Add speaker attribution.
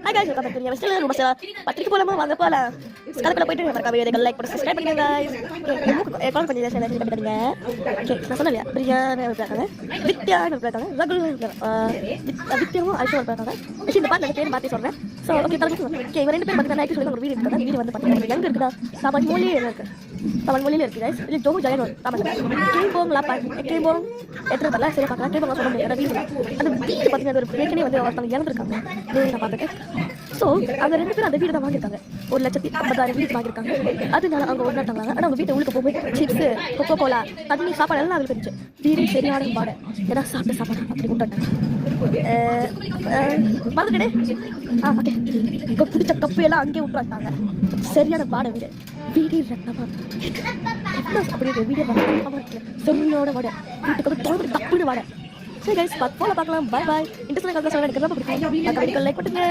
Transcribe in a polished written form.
Speaker 1: Hi guys, welcome back to Mr. Rumah Saya. Patrick போலாமா வாங்க போலாம். ஸ்கல்ல போயிட்டு மறக்காம வீடியோக்கு லைக் பண்ணி சப்ஸ்கிரைப் பண்ணுங்க guys. ஓகே, கால் பண்ணி சேனல் சப்ஸ்கிரைப் பண்ணுங்க. ஓகே, நான் சொன்னேன்ல பிரியாணி இருக்காங்க. வித்யான்னு இருக்காங்க. ரகுல் வித்யாவும் ஐஷோ இருக்காங்க. இந்த பாட்டு பேர் மாத்தி சொல்றேன். சோ ஓகே பாருங்க. ஓகே, இவங்க ரெண்டு பேரும் பார்த்தா நைட் சொல்லி ஒரு வீடியோ எடுத்தாங்க. வீடியோ வந்து பாத்தீங்கன்னா எங்க இருக்குடா? சாப்பாடு மொழியில இருக்கு. சாப்பாடு மொழியில இருக்கு guys. இது ஜோகு ஜெயன் ஆமா. கேம்போங் லாப்பா. கேம்போங் எത്ര தரல சரி பார்க்கலாம். கேம்போங் சொல்ல முடியாது வீடியோ. அந்த வீடியோ பாத்தீங்கன்னா ஒரு பிரேக்கனே வந்து ஒருத்தங்க இறந்துருக்காங்க. நான் பார்த்துட்டேன். ஸோ அவங்க ரெண்டு பேரும் அந்த வீடு தான் வாங்கியிருக்காங்க. 1,50,000 வீடு வாங்கியிருக்காங்க. அதனால அவங்க ஒன்றாட்டாங்க. ஆனால் அவங்க வீட்டை உள்ளுக்கு போகும்போது சிப்ஸு கொக்கோ கோலா தண்ணி சாப்பாடு எல்லாம் அவங்களுக்கு இருந்துச்சு. வீடு சரியான பாடு ஏன்னா சாப்பிட்ட சாப்பாடு அப்படி விட்டாங்க. பார்த்துட்டே ஓகே பிடிச்ச கப்பு எல்லாம் அங்கேயே விட்டுறாங்க. சரியான பாடை வீடு வீடு அப்படி வீடியோ செம்மையோட வாட வீட்டுக்கு வந்து தொலைப்படி தப்புன்னு வாட. சரி கைஸ் போல பார்க்கலாம். பாய் பாய். இன்ட்ரெஸ்ட் சொல்ல எனக்கு ரொம்ப பிடிக்கும். லைக் பண்ணுங்க.